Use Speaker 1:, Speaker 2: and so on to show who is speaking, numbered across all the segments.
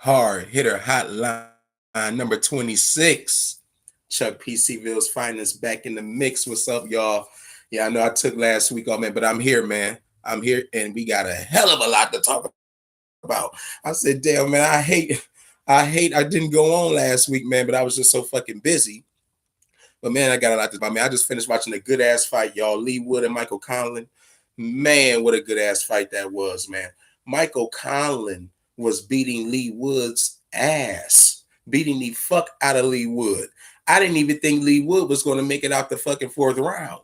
Speaker 1: Hard hitter hotline number 26. Chuck P. C-Ville's finest back in the mix. What's up, y'all? Yeah, I know I took last week off, man, but I'm here, man. I'm here, and we got a hell of a lot to talk about. I said, damn, man, I didn't go on last week, man, but I was just so fucking busy. But man, I got a lot to about. Man, I just finished watching a good ass fight, y'all. Lee Wood and Michael Conlan. Man, what a good ass fight that was, man. Michael Conlan was beating Lee Wood's ass, beating the fuck out of Lee Wood. I didn't even think Lee Wood was going to make it out the fucking fourth round.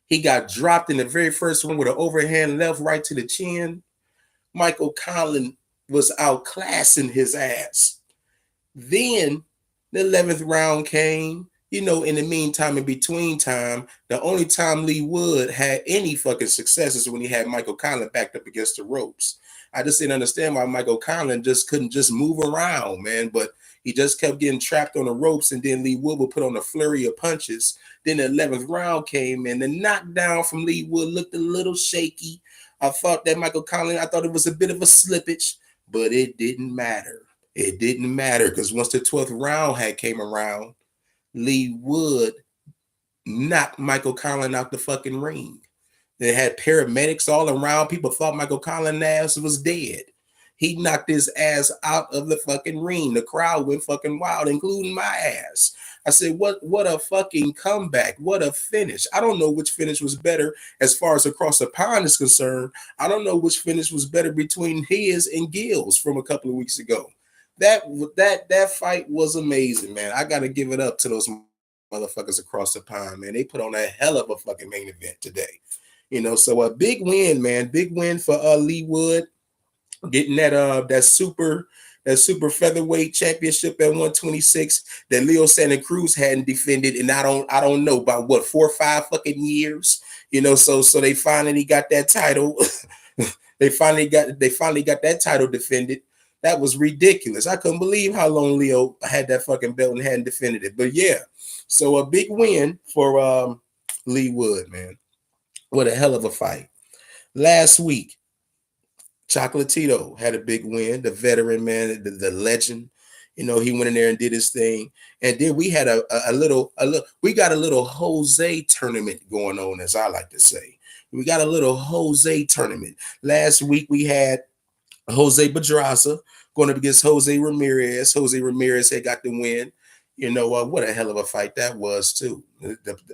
Speaker 1: He got dropped in the very first one with an overhand left right to the chin. Michael Conlan was outclassing his ass. Then the 11th round came. You know, in the meantime, in between time, the only time Lee Wood had any fucking success is when he had Michael Conlan backed up against the ropes. I just didn't understand why Michael Conlan just couldn't just move around, man. But he just kept getting trapped on the ropes, and then Lee Wood would put on a flurry of punches. Then the 11th round came, and the knockdown from Lee Wood looked a little shaky. I thought that Michael Conlan, I thought it was a bit of a slippage, but it didn't matter. It didn't matter because once the 12th round had came around, Lee Wood knocked Michael Conlan out the fucking ring. They had paramedics all around. People thought Michael Conlan's ass was dead. He knocked his ass out of the fucking ring. The crowd went fucking wild, including my ass. I said, what a fucking comeback. What a finish. I don't know which finish was better as far as across the pond is concerned. I don't know which finish was better between his and Gill's from a couple of weeks ago. That fight was amazing, man. I got to give it up to those motherfuckers across the pond, man. They put on a hell of a fucking main event today. You know, so a big win, man. Big win for Lee Wood getting that super featherweight championship at 126 that Leo Santa Cruz hadn't defended, and I don't know about what 4 or 5 fucking years. You know, so they finally got that title. they finally got that title defended. That was ridiculous. I couldn't believe how long Leo had that fucking belt and hadn't defended it. But yeah, so a big win for Lee Wood, man. What a hell of a fight. Last week, Chocolatito had a big win. The veteran, man, the legend. You know, he went in there and did his thing. And then we had a little Jose tournament going on, as I like to say. We got a little Jose tournament. Last week we had Jose Pedraza going up against Jose Ramirez. Jose Ramirez had got the win. You know, what a hell of a fight that was, too.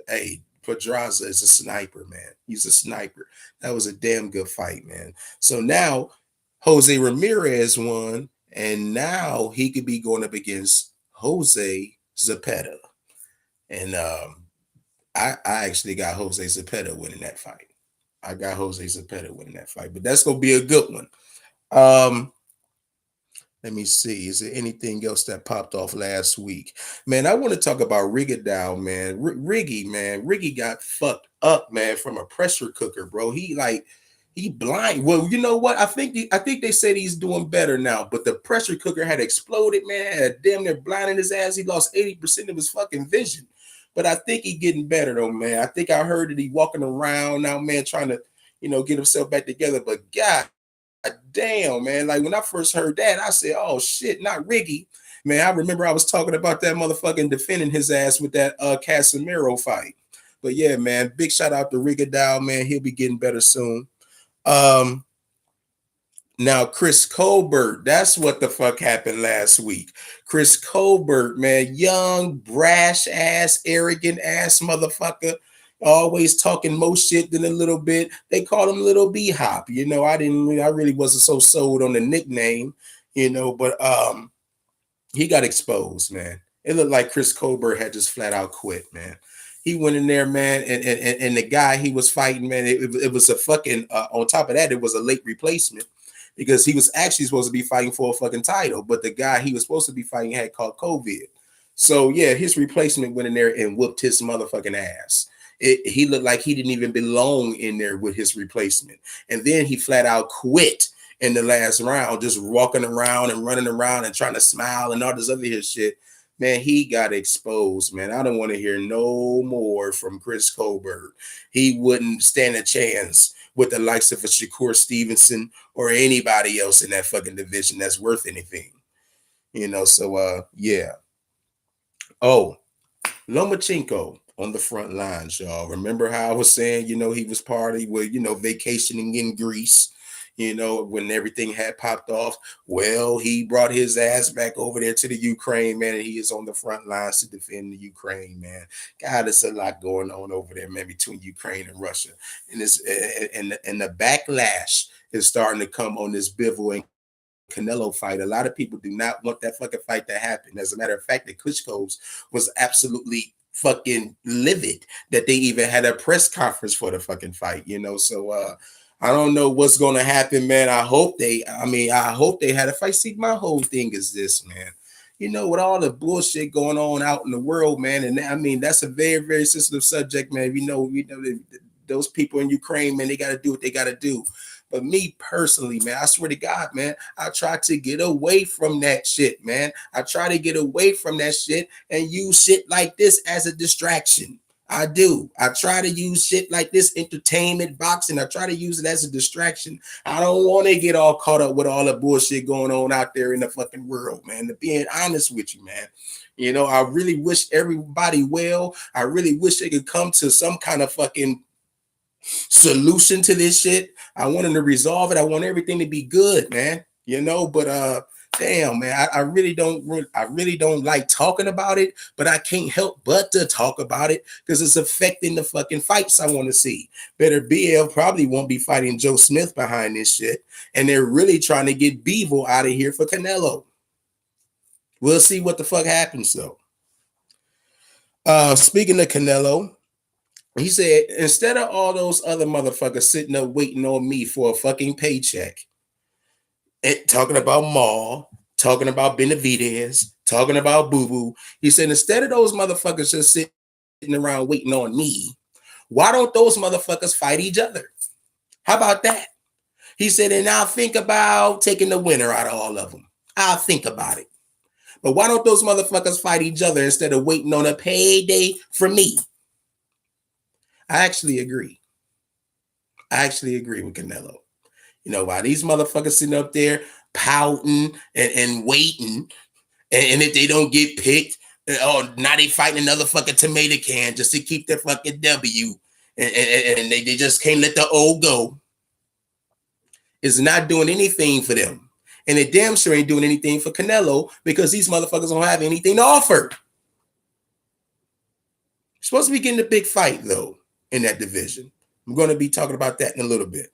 Speaker 1: Hey, Pedraza is a sniper, man. He's a sniper. That was a damn good fight, man. So now Jose Ramirez won, and now he could be going up against Jose Zepeda. And I actually got Jose Zepeda winning that fight. I got Jose Zepeda winning that fight, but that's going to be a good one. Let me see. Is there anything else that popped off last week? Man, I want to talk about Rigondeaux, man. Riggy, man. Riggy got fucked up, man, from a pressure cooker, bro. He blind. Well, you know what? I think they said he's doing better now, but the pressure cooker had exploded, man. Had damn near blinding his ass. He lost 80% of his fucking vision. But I think he getting better though, man. I think I heard that he walking around now, man, trying to, you know, get himself back together. But God damn, man. Like when I first heard that, I said, oh shit, not Riggy. Man, I remember I was talking about that motherfucking defending his ass with that Casemiro fight. But yeah, man, big shout out to Rigondeaux, man. He'll be getting better soon. Now Chris Colbert, that's what the fuck happened last week. Chris Colbert, man, young, brash ass, arrogant ass motherfucker. Always talking more shit than a little bit. They called him Little B-Hop. You know, I really wasn't so sold on the nickname, you know, but he got exposed, man. It looked like Chris Colbert had just flat out quit, man. He went in there, man, and the guy he was fighting, man, it was a fucking, on top of that, it was a late replacement because he was actually supposed to be fighting for a fucking title, but the guy he was supposed to be fighting had caught COVID. So, yeah, his replacement went in there and whooped his motherfucking ass. He looked like he didn't even belong in there with his replacement. And then he flat out quit in the last round, just walking around and running around and trying to smile and all this other shit. man, he got exposed, man. I don't want to hear no more from Chris Colbert. He wouldn't stand a chance with the likes of a Shakur Stevenson or anybody else in that fucking division that's worth anything. So yeah. Oh, Lomachenko on the front lines, y'all. Remember how I was saying, he was party with, vacationing in Greece, when everything had popped off. Well, he brought his ass back over there to the Ukraine, man, and he is on the front lines to defend the Ukraine, man. God, there's a lot going on over there, man, between Ukraine and Russia. And the backlash is starting to come on this Bivol and Canelo fight. A lot of people do not want that fucking fight to happen. As a matter of fact, the Klitschko's was absolutely fucking livid that they even had a press conference for the fucking fight, So I don't know what's gonna happen, man. I hope they had a fight. See, my whole thing is this, man. With all the bullshit going on out in the world, man, and I mean that's a very, very sensitive subject, man. Those people in Ukraine, man, they got to do what they got to do. But me personally, man, I swear to God, man, I try to get away from that shit, man. I try to get away from that shit and use shit like this as a distraction. I do. I try to use shit like this, entertainment, boxing. I try to use it as a distraction. I don't want to get all caught up with all the bullshit going on out there in the fucking world, man. To being honest with you, man. I really wish everybody well. I really wish they could come to some kind of fucking solution to this shit. I want them to resolve it. I want everything to be good, man. But damn, man, I really don't like talking about it, but I can't help but to talk about it because it's affecting the fucking fights I want to see. Better BL probably won't be fighting Joe Smith behind this shit, and they're really trying to get Bivol out of here for Canelo. We'll see what the fuck happens though. Speaking of Canelo, he said, instead of all those other motherfuckers sitting up waiting on me for a fucking paycheck, and talking about Maul, talking about Benavidez, talking about Boo Boo, he said, instead of those motherfuckers just sitting around waiting on me, why don't those motherfuckers fight each other? How about that? He said, and I'll think about taking the winner out of all of them. I'll think about it. But why don't those motherfuckers fight each other instead of waiting on a payday from me? I actually agree. with Canelo. While these motherfuckers sitting up there pouting and waiting, and if they don't get picked, now they fighting another fucking tomato can just to keep their fucking W, and they just can't let the O go. It's not doing anything for them. And it damn sure ain't doing anything for Canelo because these motherfuckers don't have anything to offer. Supposed to be getting a big fight, though, in that division. I'm going to be talking about that in a little bit.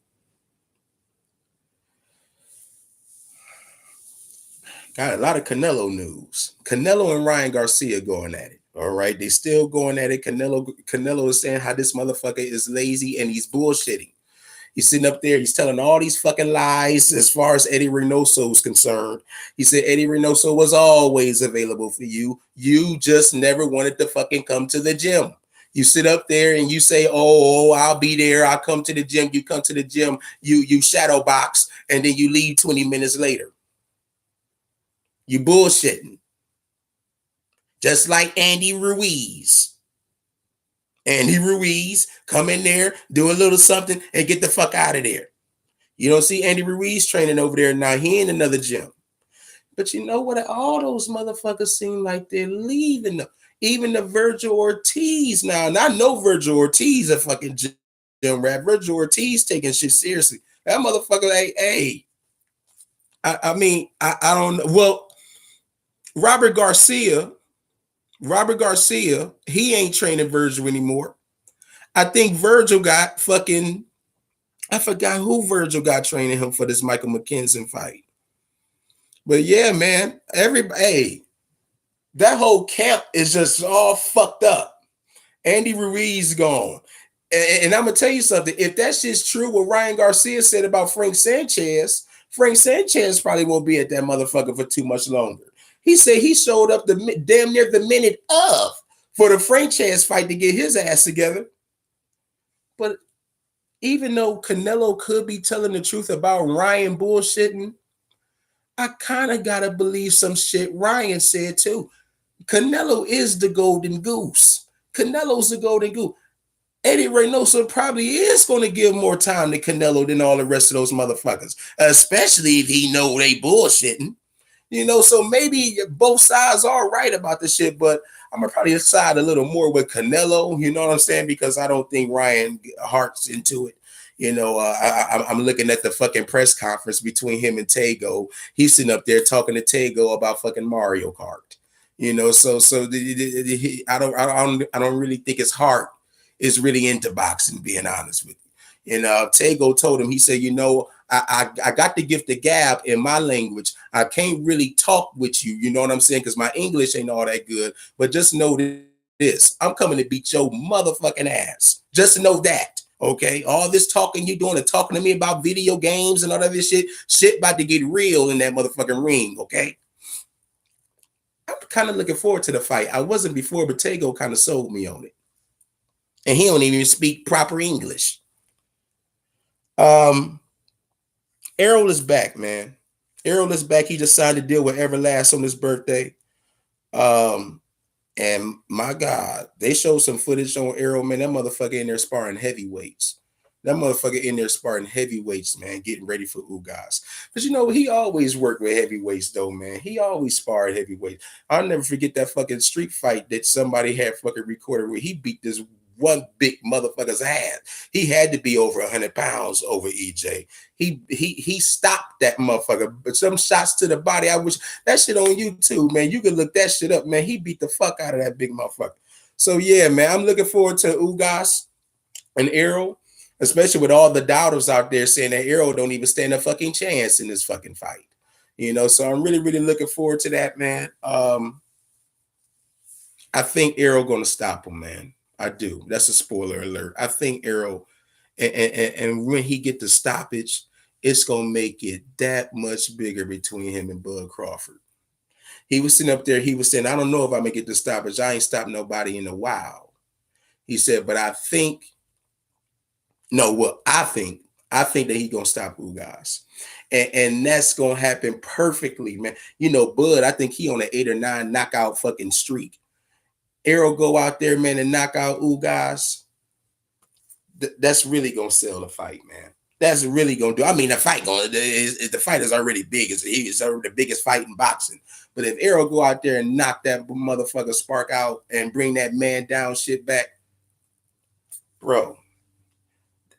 Speaker 1: Got a lot of Canelo news. Canelo and Ryan Garcia going at it. All right. They still going at it. Canelo is saying how this motherfucker is lazy and he's bullshitting. He's sitting up there. He's telling all these fucking lies as far as Eddie Reynoso is concerned. He said Eddie Reynoso was always available for you. You just never wanted to fucking come to the gym. You sit up there and you say, oh, I'll be there. I'll come to the gym. You come to the gym. You shadow box and then you leave 20 minutes later. You bullshitting. Just like Andy Ruiz. Andy Ruiz, come in there, do a little something, and get the fuck out of there. You don't see Andy Ruiz training over there now. He in another gym. But you know what? All those motherfuckers seem like they're leaving. Even the Virgil Ortiz now. And I know Virgil Ortiz a fucking gym rat. Virgil Ortiz taking shit seriously. That motherfucker, hey. I don't know. Well, Robert Garcia, he ain't training Virgil anymore. I think Virgil got fucking, I forgot who Virgil got training him for this Michael McKenzie fight. But yeah, man, everybody, that whole camp is just all fucked up. Andy Ruiz gone. And I'm going to tell you something. If that shit's true, what Ryan Garcia said about Frank Sanchez probably won't be at that motherfucker for too much longer. He said he showed up damn near the minute of for the franchise fight to get his ass together. But even though Canelo could be telling the truth about Ryan bullshitting, I kind of got to believe some shit Ryan said too. Canelo is the golden goose. Canelo's the golden goose. Eddie Reynoso probably is going to give more time to Canelo than all the rest of those motherfuckers, especially if he know they bullshitting. So maybe both sides are right about the shit, but I'm gonna probably side a little more with Canelo. You know what I'm saying? Because I don't think Ryan Hart's into it. I'm looking at the fucking press conference between him and Tego. He's sitting up there talking to Tego about fucking Mario Kart. I don't really think his heart is really into boxing. Being honest with you, Tego told him, he said, I got the gift of gab in my language. I can't really talk with you, you know what I'm saying? Because my English ain't all that good. But just know this. I'm coming to beat your motherfucking ass. Just know that. Okay. All this talking you doing and talking to me about video games and all that this shit about to get real in that motherfucking ring. Okay. I'm kind of looking forward to the fight. I wasn't before, but Tego kind of sold me on it. And he don't even speak proper English. Errol is back, man. Errol is back. He just signed a deal with Everlast on his birthday. And my God, they showed some footage on Errol, man. That motherfucker in there sparring heavyweights. That motherfucker in there sparring heavyweights, man, getting ready for Ugas. But he always worked with heavyweights, though, man. He always sparred heavyweights. I'll never forget that fucking street fight that somebody had fucking recorded where he beat this one big motherfucker's ass. He had to be over 100 pounds over EJ. He stopped that motherfucker, but some shots to the body. I wish that shit on YouTube, man. You can look that shit up, man. He beat the fuck out of that big motherfucker. So yeah, man, I'm looking forward to Ugas and Errol, especially with all the doubters out there saying that Errol don't even stand a fucking chance in this fucking fight. So I'm really, really looking forward to that, man. I think Errol gonna stop him, man. I do. That's a spoiler alert. I think Errol, and when he get the stoppage, it's gonna make it that much bigger between him and Bud Crawford. He was sitting up there. He was saying, "I don't know if I'm gonna get the stoppage. I ain't stopped nobody in a while." He said, "But I think that he gonna stop Ugas, and that's gonna happen perfectly, man. Bud, I think he on an 8 or 9 knockout fucking streak. Errol go out there, man, and knock out Ugas. That's really gonna sell the fight, man. That's really gonna do. I mean, the fight is already big. It's already the biggest fight in boxing. But if Errol go out there and knock that motherfucker Spark out and bring that man down shit back, bro,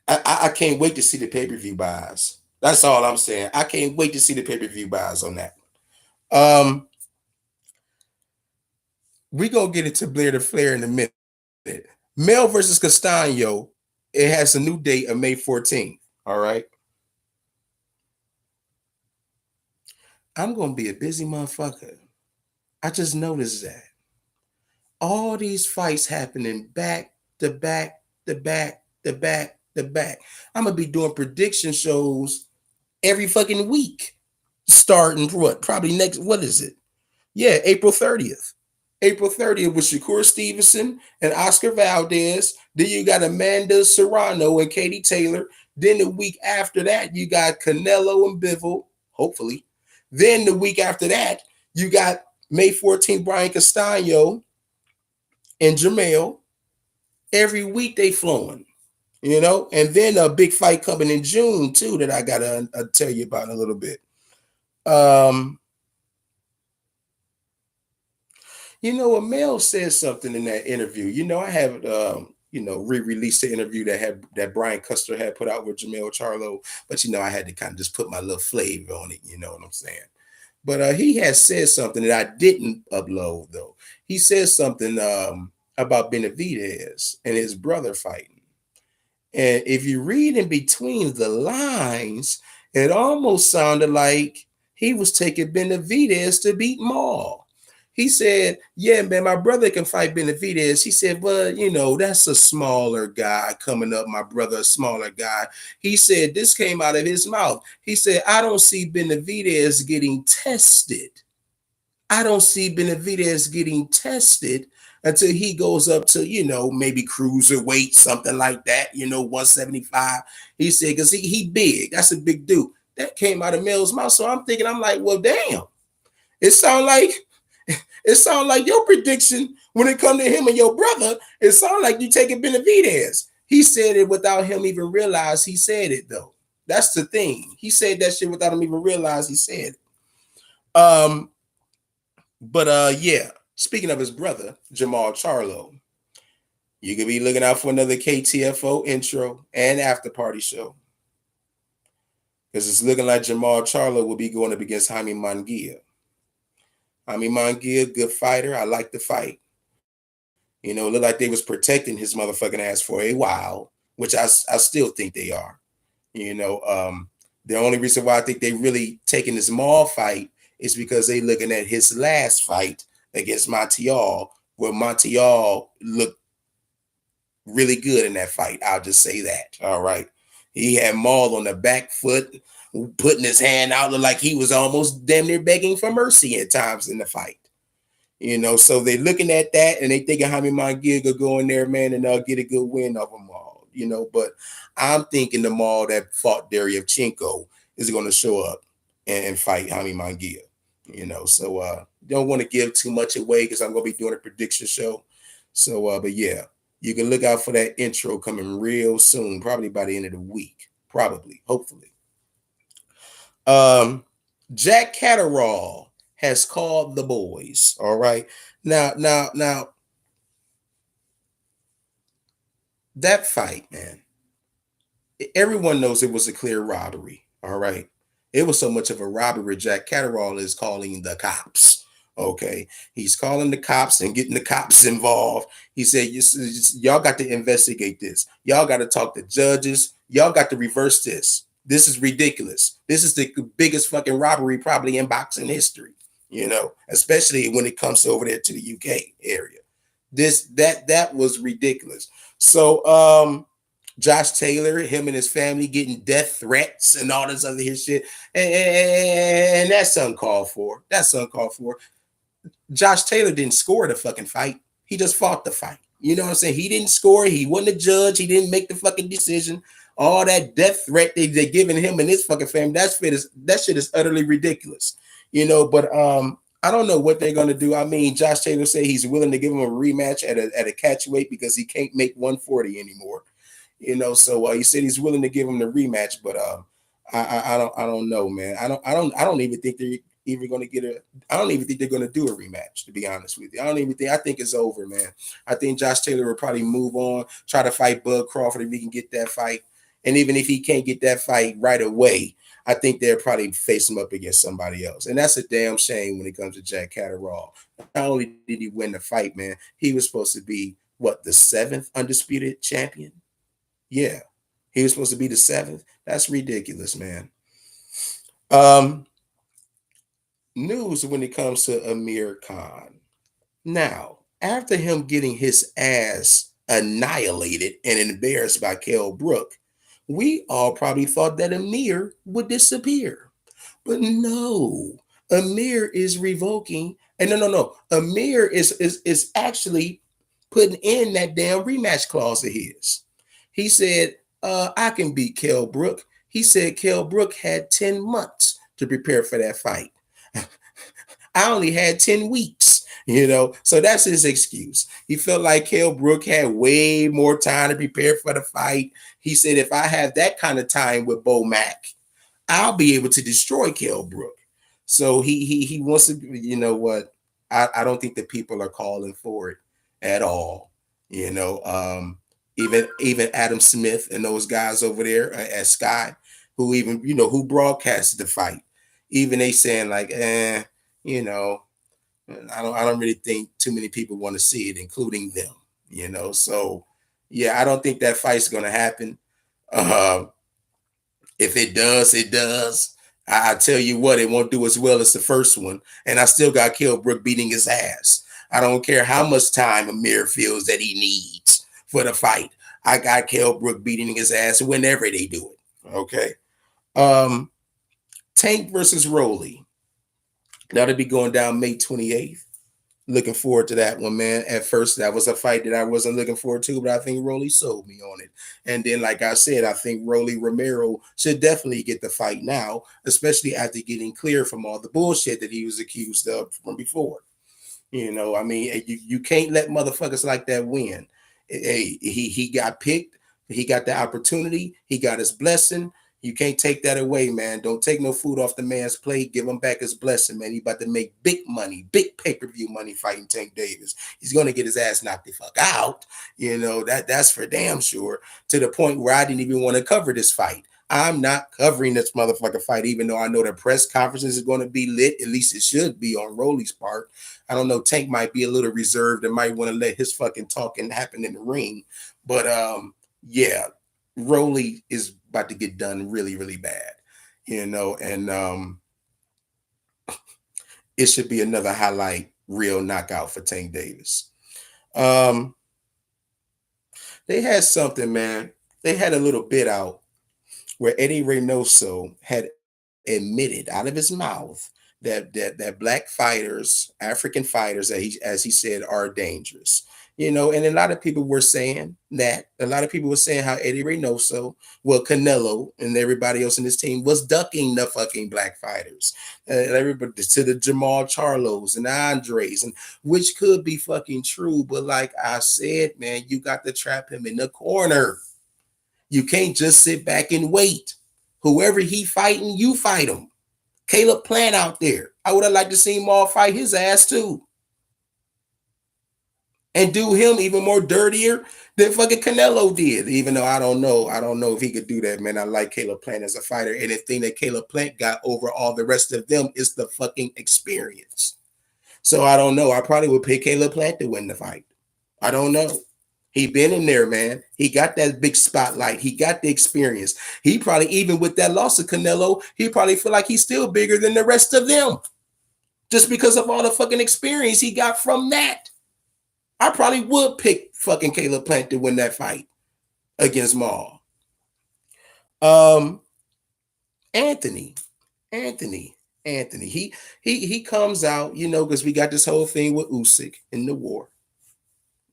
Speaker 1: I can't wait to see the pay-per-view buys. That's all I'm saying. I can't wait to see the pay-per-view buys on that. We gonna get into Blair to Flair in a minute. Mel versus Castano. It has a new date of May 14th. All right. I'm gonna be a busy motherfucker. I just noticed that. All these fights happening back to back to back to back to back. I'm gonna be doing prediction shows every fucking week. Starting what? Probably next, what is it? Yeah, April 30th. April 30th with Shakur Stevenson and Oscar Valdez. Then you got Amanda Serrano and Katie Taylor. Then the week after that, you got Canelo and Bivol, hopefully. Then the week after that, you got May 14th, Brian Castano and Jamel. Every week they flowing, and then a big fight coming in June too that I gotta tell you about in a little bit. Mel said something in that interview. I have re-released the interview that Brian Custer had put out with Jamel Charlo, but I had to kind of just put my little flavor on it, you know what I'm saying? But he has said something that I didn't upload though. He says something about Benavidez and his brother fighting. And if you read in between the lines, it almost sounded like he was taking Benavidez to beat Maul. He said, yeah, man, my brother can fight Benavidez. He said, but, that's a smaller guy coming up, my brother, a smaller guy. He said, this came out of his mouth. He said, I don't see Benavidez getting tested. I don't see Benavidez getting tested until he goes up to, maybe cruiserweight, something like that, 175. He said, because he big. That's a big dude. That came out of Mel's mouth. So I'm like, well, damn. It sounds like It sounds like your prediction when it come to him and your brother. It sounds like you taking Benavidez. He said it without him even realize he said it though. That's the thing. He said that shit without him even realize he said it. Yeah. Speaking of his brother, Jamal Charlo, you could be looking out for another KTFO intro and after party show. Because it's looking like Jamal Charlo will be going up against Jaime Munguia. Jaime Munguia, good fighter. I like the fight. You know, it looked like they was protecting his motherfucking ass for a while, which I still think they are. You know, the only reason why I think they really taking this Maul fight is because they looking at his last fight against Montiel, where Montiel looked really good in that fight. I'll just say that. All right. He had Maul on the back foot, putting his hand out, looked like he was almost damn near begging for mercy at times in the fight. You know, so they're looking at that and they thinking Jaime Munguia could go in there, man, and get a good win of them all. You know, but I'm thinking the Maul that fought Deryevchenko is going to show up and fight Jaime Munguia. You know, so don't want to give too much away because I'm going to be doing a prediction show. So, but yeah, you can look out for that intro coming real soon, probably by the end of the week, probably, hopefully. Jack Catterall has called the boys. All right. Now, that fight, man, everyone knows it was a clear robbery. All right. It was so much of a robbery. Jack Catterall is calling the cops. Okay. He's calling the cops and getting the cops involved. He said, y'all got to investigate this. Y'all got to talk to judges. Y'all got to reverse this. This is ridiculous. This is the biggest fucking robbery probably in boxing history. You know, especially when it comes over there to the UK area. That was ridiculous. So Josh Taylor, him and his family getting death threats and all this other his shit. And that's uncalled for. That's uncalled for. Josh Taylor didn't score the fucking fight. He just fought the fight. You know what I'm saying? He didn't score. He wasn't a judge. He didn't make the fucking decision. All that death threat they're giving him and his fucking family, that shit is utterly ridiculous. You know, but I don't know what they're gonna do. I mean, Josh Taylor said he's willing to give him a rematch at a catch weight because he can't make 140 anymore. You know, so he said he's willing to give him the rematch, but I don't know, man. I don't even think they're even gonna get a. I don't even think they're gonna do a rematch. To be honest with you, I think it's over, man. I think Josh Taylor will probably move on, try to fight Bud Crawford if he can get that fight, and even if he can't get that fight right away, I think they'll probably face him up against somebody else. And that's a damn shame when it comes to Jack Catterall. Not only did he win the fight, man, he was supposed to be, the 7th undisputed champion? Yeah. He was supposed to be the 7th? That's ridiculous, man. News when it comes to Amir Khan. Now, after him getting his ass annihilated and embarrassed by Kell Brook, we all probably thought that Amir would disappear. But no, Amir is revoking. And no. Amir is actually putting in that damn rematch clause of his. He said, I can beat Kell Brook. He said Kell Brook had 10 months to prepare for that fight. I only had 10 weeks. You know, so that's his excuse. He felt like Kell Brook had way more time to prepare for the fight. He said, if I have that kind of time with Bo Mack, I'll be able to destroy Kell Brook. So he wants to, you know what? I don't think the people are calling for it at all. You know, even Adam Smith and those guys over there at Sky, who even, who broadcasted the fight, even they saying like, you know, I don't really think too many people want to see it, including them, you know. So yeah, I don't think that fight's gonna happen. If it does, it does. I tell you what, it won't do as well as the first one. And I still got Kell Brook beating his ass. I don't care how much time Amir feels that he needs for the fight. I got Kell Brook beating his ass whenever they do it. Okay. Tank versus Rolly. That'll be going down May 28th. Looking forward to that one, man. At first, that was a fight that I wasn't looking forward to, but I think Rolly sold me on it. And then, like I said, I think Rolly Romero should definitely get the fight now, especially after getting clear from all the bullshit that he was accused of from before. You know, I mean, you can't let motherfuckers like that win. Hey, he got picked. He got the opportunity. He got his blessing. You can't take that away, man. Don't take no food off the man's plate. Give him back his blessing, man. He about to make big money, big pay-per-view money fighting Tank Davis. He's gonna get his ass knocked the fuck out. You know, that's for damn sure. To the point where I didn't even want to cover this fight. I'm not covering this motherfucker fight, even though I know the press conferences is going to be lit. At least it should be on Rolly's part. I don't know. Tank might be a little reserved and might want to let his fucking talking happen in the ring. But yeah, Rolly is about to get done really, really bad. You know, and it should be another highlight real knockout for Tank Davis. Um, they had something, man. They had a little bit out where Eddie Reynoso had admitted out of his mouth that black fighters, African fighters, that he, as he said, are dangerous. You know, and a lot of people were saying that. A lot of people were saying how Eddie Reynoso, well, Canelo, and everybody else in this team was ducking the fucking black fighters. Everybody to the Jamal Charlos and Andres, and which could be fucking true. But like I said, man, you got to trap him in the corner. You can't just sit back and wait. Whoever he fighting, you fight him. Caleb Plant out there. I would have liked to see Maul fight his ass too. And do him even more dirtier than fucking Canelo did. Even though I don't know if he could do that, man. I like Caleb Plant as a fighter. And the thing that Caleb Plant got over all the rest of them is the fucking experience. So I don't know. I probably would pick Caleb Plant to win the fight. I don't know. He been in there, man. He got that big spotlight. He got the experience. He probably, even with that loss of Canelo, he probably feel like he's still bigger than the rest of them. Just because of all the fucking experience he got from that. I probably would pick fucking Caleb Plant to win that fight against Maul. Anthony. He comes out, you know, because we got this whole thing with Usyk in the war.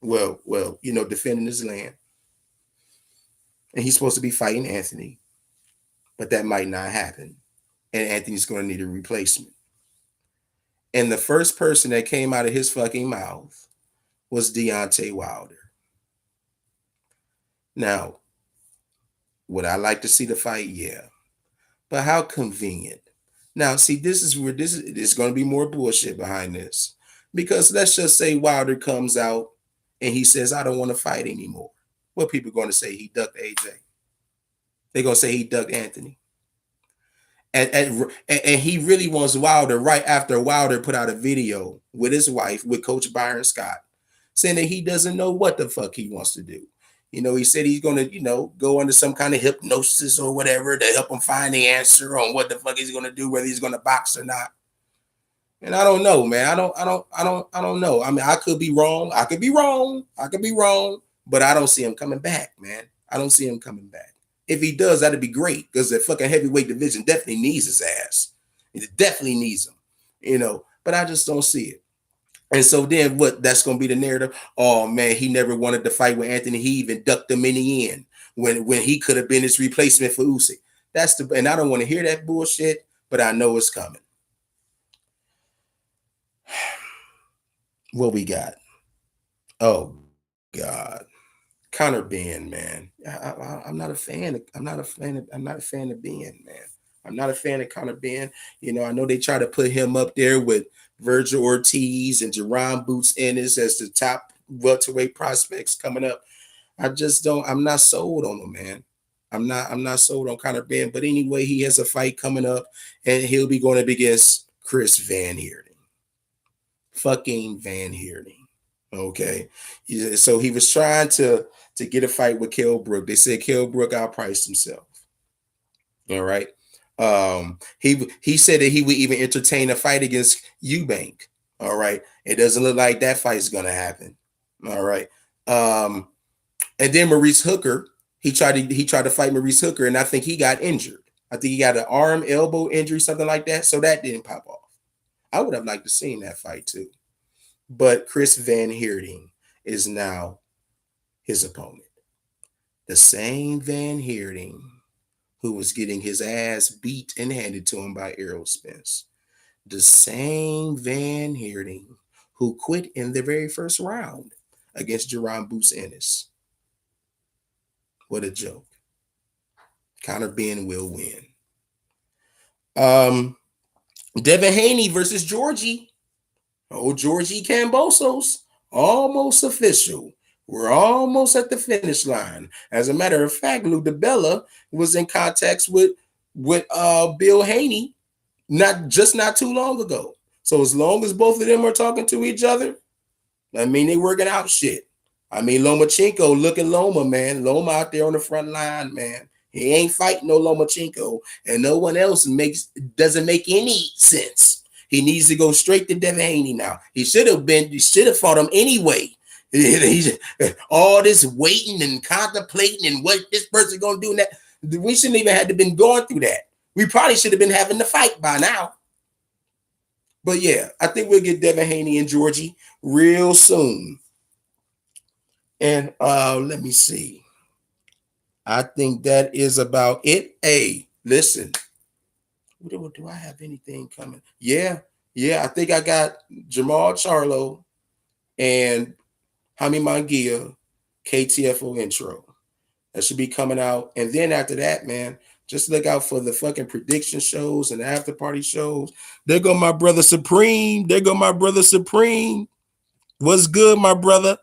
Speaker 1: Well, you know, defending his land. And he's supposed to be fighting Anthony. But that might not happen. And Anthony's going to need a replacement. And the first person that came out of his fucking mouth was Deontay Wilder. Now, would I like to see the fight? Yeah. But how convenient. Now, see, this is where there's going to be more bullshit behind this. Because let's just say Wilder comes out and he says, I don't want to fight anymore. What people going to say? He ducked AJ. They're going to say he ducked Anthony. And he really wants Wilder right after Wilder put out a video with his wife, with Coach Byron Scott, saying that he doesn't know what the fuck he wants to do. You know, he said he's going to, you know, go under some kind of hypnosis or whatever to help him find the answer on what the fuck he's going to do, whether he's going to box or not. And I don't know, man. I don't know. I mean, I could be wrong. I could be wrong. But I don't see him coming back, man. I don't see him coming back. If he does, that'd be great, because the fucking heavyweight division definitely needs his ass. It definitely needs him, you know. But I just don't see it. And so then what? That's going to be the narrative. Oh, man, he never wanted to fight with Anthony. He even ducked him in the end when he could have been his replacement for Usyk. And I don't want to hear that bullshit, but I know it's coming. What we got? Oh, God. Conor Ben, man. I'm not a fan of Ben, man. I'm not a fan of Conor Ben. You know, I know they try to put him up there with Virgil Ortiz and Jerron Boots Ennis as the top welterweight prospects coming up. I'm not sold on him, man. I'm not sold on Conor Ben. But anyway, he has a fight coming up, and he'll be going up against Chris Van Heerden. Fucking Van Heerden. Okay. So he was trying to get a fight with Kell Brook. They said Kell Brook outpriced himself. All right. He said that he would even entertain a fight against Eubank. All right. It doesn't look like that fight is gonna happen. All right. And then Maurice Hooker, he tried to fight Maurice Hooker, and I think he got injured. I think he got an arm, elbow injury, something like that. So that didn't pop off. I would have liked to seen that fight too. But Chris Van Heerden is now his opponent. The same Van Heerden who was getting his ass beat and handed to him by Errol Spence. The same Van Heerden who quit in the very first round against Jerron Boots Ennis. What a joke. Conor Ben will win. Devin Haney versus Georgie. Oh, Georgie Cambosos. Almost official. We're almost at the finish line. As a matter of fact, Lou DiBella was in contact with Bill Haney not too long ago. So as long as both of them are talking to each other, I mean, they working out shit. I mean, Lomachenko, look at Loma, man. Loma out there on the front line, man. He ain't fighting no Lomachenko, and no one else doesn't make any sense. He needs to go straight to Devin Haney now. He should have fought him anyway. All this waiting and contemplating and what this person gonna do. That we shouldn't even have been going through that. We probably should have been having the fight by now. But yeah, I think we'll get Devin Haney and Georgie real soon. And let me see. I think that is about it. Hey, listen. Do I have anything coming? Yeah. I think I got Jamal Charlo and Jaime Munguia KTFO intro. That should be coming out. And then after that, man, just look out for the fucking prediction shows and the after party shows. There go my brother Supreme. What's good, my brother?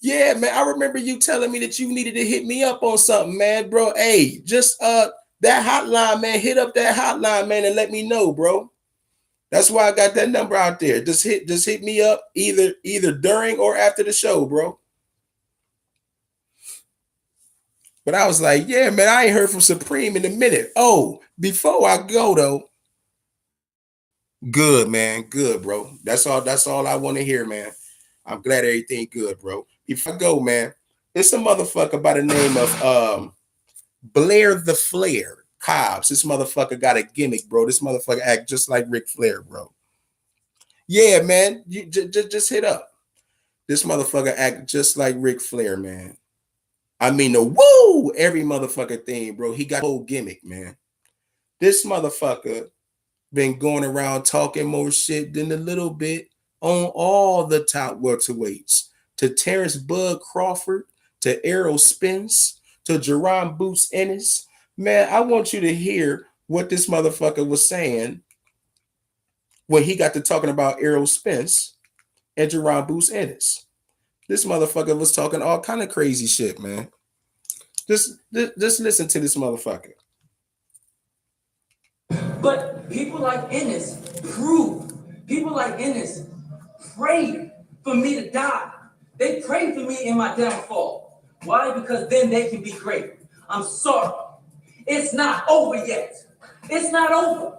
Speaker 1: Yeah, man, I remember you telling me that you needed to hit me up on something, man, bro. Hey, just that hotline, man. Hit up that hotline, man, and let me know, bro. That's why I got that number out there. Just hit me up either during or after the show, bro. But I was like, yeah, man, I ain't heard from Supreme in a minute. Oh, before I go though, good, man, good, bro. That's all I want to hear, man. I'm glad everything good, bro. Before I go, man, it's a motherfucker by the name of Blair the Flair Cobbs. This motherfucker got a gimmick, bro. This motherfucker act just like Ric Flair, bro. Yeah, man, you just hit up. This motherfucker act just like Ric Flair, man. I mean, the woo, every motherfucker thing, bro. He got a whole gimmick, man. This motherfucker been going around talking more shit than a little bit on all the top welterweights. To Terrence Bud Crawford, to Errol Spence, to Jerron Boots Ennis. Man, I want you to hear what this motherfucker was saying when he got to talking about Errol Spence and Jerron Boots Ennis. This motherfucker was talking all kind of crazy shit, man. Just listen to this motherfucker.
Speaker 2: But people like Ennis prayed for me to die. They prayed for me in my downfall. Why? Because then they can be great. I'm sorry. It's not over yet. It's not over.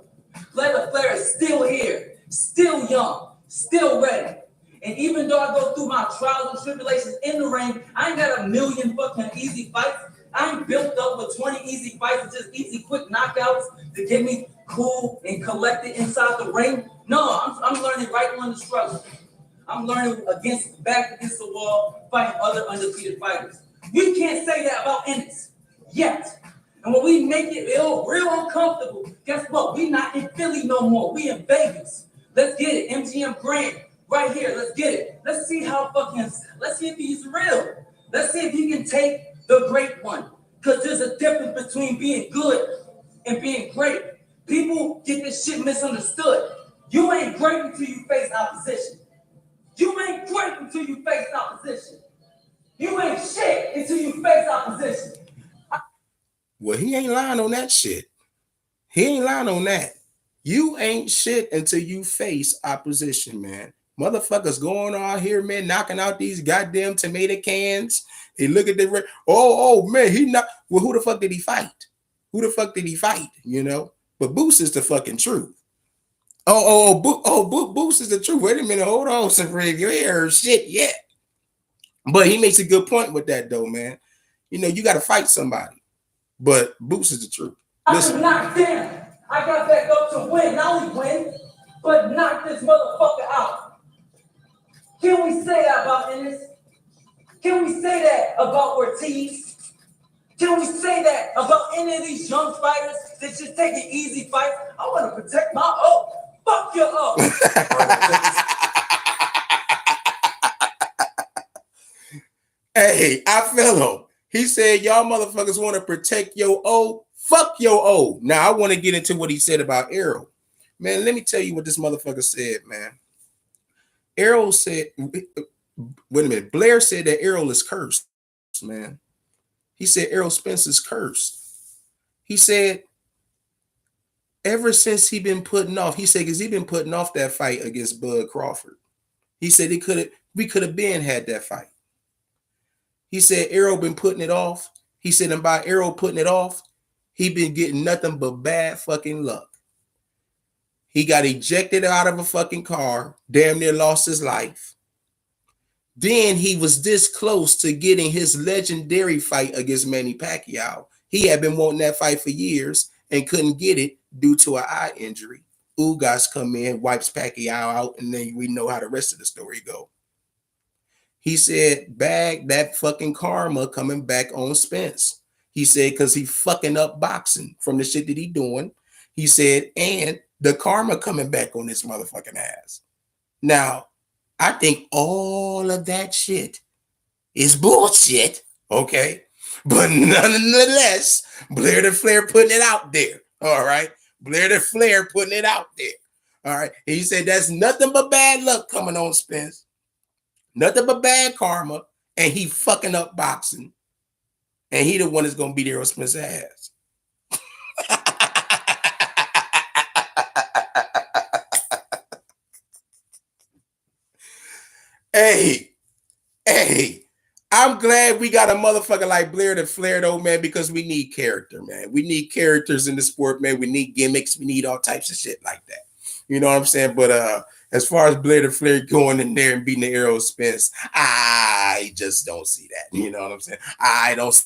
Speaker 2: Flair is still here, still young, still ready. And even though I go through my trials and tribulations in the ring, I ain't got a million fucking easy fights. I ain't built up with 20 easy fights and just easy quick knockouts to get me cool and collected inside the ring. No, I'm learning right on the struggle. I'm learning back against the wall, fighting other undefeated fighters. You can't say that about Ennis yet. And when we make it real uncomfortable, guess what? We not in Philly no more. We in Vegas. Let's get it. MGM Grand right here. Let's get it. Let's see if he's real. Let's see if he can take the great one. Because there's a difference between being good and being great. People get this shit misunderstood. You ain't great until you face opposition. You ain't great until you face opposition. You ain't shit until you face opposition.
Speaker 1: Well, he ain't lying on that shit. He ain't lying on that. You ain't shit until you face opposition, man. Motherfuckers going on here, man, knocking out these goddamn tomato cans. They look at the man, he not. Well, who the fuck did he fight? Who the fuck did he fight? You know. But Boost is the fucking truth. Boost is the truth. Wait a minute, hold on, Supreme. You ain't heard shit yet. But he makes a good point with that, though, man. You know, you got to fight somebody. But Boost is the truth.
Speaker 2: Listen. I knocked down. I got back up to win. Not only win, but knock this motherfucker out. Can we say that about Ennis? Can we say that about Ortiz? Can we say that about any of these young fighters that just taking easy fights? I want to protect my fuck you up.
Speaker 1: Hey, I feel him. He said, y'all motherfuckers want to protect your O. Fuck your O. Now, I want to get into what he said about Errol. Man, let me tell you what this motherfucker said, man. Errol said, wait a minute. Blair said that Errol is cursed, man. He said Errol Spence is cursed. He said, ever since he been putting off, he said, because he been putting off that fight against Bud Crawford. He said we could have been had that fight. He said Errol been putting it off. He said, and by Errol putting it off, he been getting nothing but bad fucking luck. He got ejected out of a fucking car, damn near lost his life. Then he was this close to getting his legendary fight against Manny Pacquiao. He had been wanting that fight for years and couldn't get it due to an eye injury. Ugas come in, wipes Pacquiao out, and then we know how the rest of the story go. He said, bag that fucking karma coming back on Spence. He said, because he fucking up boxing from the shit that he doing. He said, and the karma coming back on this motherfucking ass. Now, I think all of that shit is bullshit, okay? But nonetheless, Blair the Flair putting it out there, all right? Blair the Flair putting it out there, all right? He said that's nothing but bad luck coming on Spence. Nothing but bad karma, and he fucking up boxing. And he the one that's going to beat Errol Spence's ass. Hey, I'm glad we got a motherfucker like Blair the Flair, though, man, because we need character, man. We need characters in the sport, man. We need gimmicks. We need all types of shit like that. You know what I'm saying? But as far as Blair the Flair going in there and beating the Errol Spence, I just don't see that. You know what I'm saying? I don't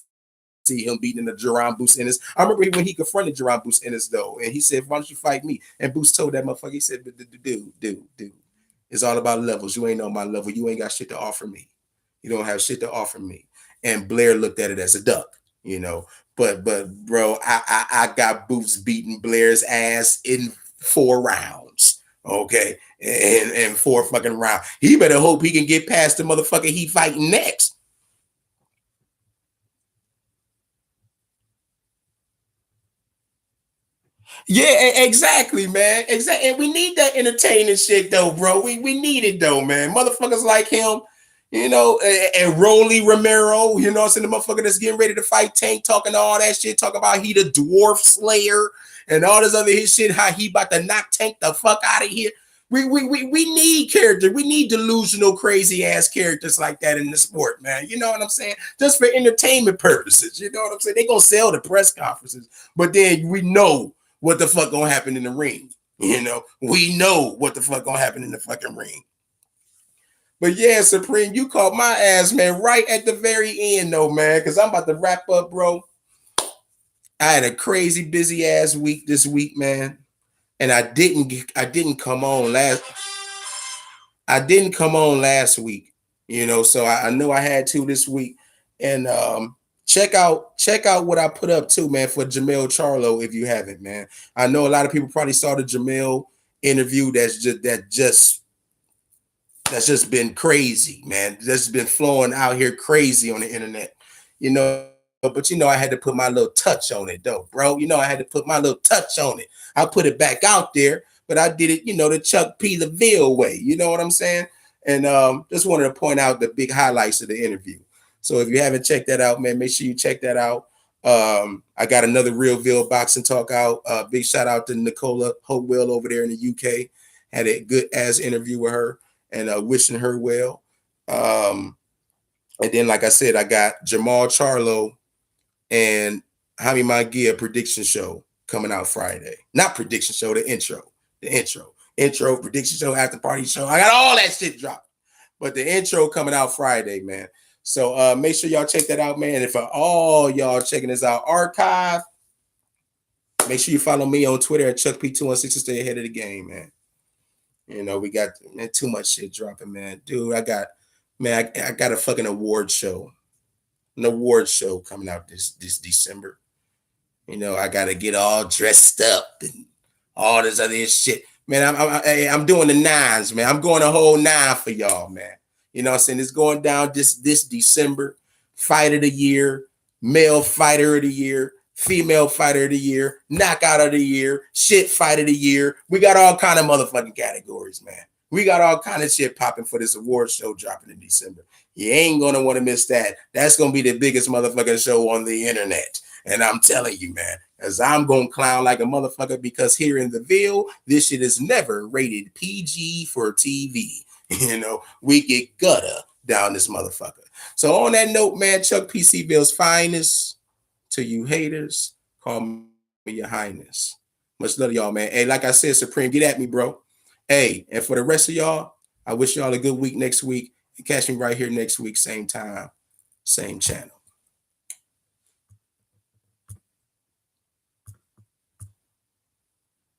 Speaker 1: see him beating the Jerome Boots Ennis. I remember when he confronted Jerome Boots Ennis, though, and he said, why don't you fight me? And Boots told that motherfucker, he said, dude, it's all about levels. You ain't on my level. You ain't got shit to offer me. You don't have shit to offer me. And Blair looked at it as a duck, you know. But bro, I got Boots beating Blair's ass in 4 rounds. Okay. And 4 fucking rounds. He better hope he can get past the motherfucker he fighting next. Yeah, exactly, man. Exactly. And we need that entertaining shit, though, bro. We need it, though, man. Motherfuckers like him, you know, and Rolly Romero, you know what I'm saying? The motherfucker that's getting ready to fight Tank, talking all that shit, talking about he the dwarf slayer and all this other shit, how he about to knock Tank the fuck out of here. We need character. We need delusional, crazy ass characters like that in the sport, man. You know what I'm saying? Just for entertainment purposes. You know what I'm saying? They gonna sell the press conferences, but then we know what the fuck gonna happen in the ring. You know, we know what the fuck gonna happen in the fucking ring. But yeah, Supreme, you caught my ass, man, right at the very end, though, man, because I'm about to wrap up, bro. I had a crazy busy ass week this week, man, and I didn't come on last week, you know, so I know I had to this week, and check out what I put up too, man, for Jamel Charlo if you haven't, man. I know a lot of people probably saw the Jamel interview that's just been crazy, man. That's been flowing out here crazy on the internet, you know. But you know, I had to put my little touch on it, though, bro. You know, I had to put my little touch on it. I put it back out there, but I did it, you know, the Chuck P. LaVille way. You know what I'm saying? And just wanted to point out the big highlights of the interview. So if you haven't checked that out, man, make sure you check that out. I got another Realville boxing talk out. Big shout out to Nicola Hopewell over there in the UK. Had a good ass interview with her and wishing her well. And then, like I said, I got Jamal Charlo and Jaime Magia prediction show coming out Friday. Not prediction show, the intro, prediction show, after party show. I got all that shit dropped. But the intro coming out Friday, man. So make sure y'all check that out, man. And for all y'all checking this out archive, make sure you follow me on Twitter at ChuckP2160 to stay ahead of the game, man. You know, we got, man, too much shit dropping, man. Dude, I got a fucking award show. An award show coming out this December. You know, I gotta get all dressed up and all this other shit. Man, I'm doing the 9s, man. I'm going a whole 9 for y'all, man. You know what I'm saying? It's going down this December. Fight of the Year, Male Fighter of the Year, Female Fighter of the Year, Knockout of the Year, Shit Fight of the Year. We got all kind of motherfucking categories, man. We got all kind of shit popping for this award show dropping in December. You ain't going to want to miss that. That's going to be the biggest motherfucking show on the internet. And I'm telling you, man, as I'm going to clown like a motherfucker because here in the Ville, this shit is never rated PG for TV. You know, we get gutter down this motherfucker. So on that note, man, Chuck P. C-Ville's finest. To you haters, call me your highness. Much love to y'all, man. Hey, like I said, Supreme, get at me, bro. Hey, and for the rest of y'all, I wish y'all a good week next week. And catch me right here next week, same time, same channel.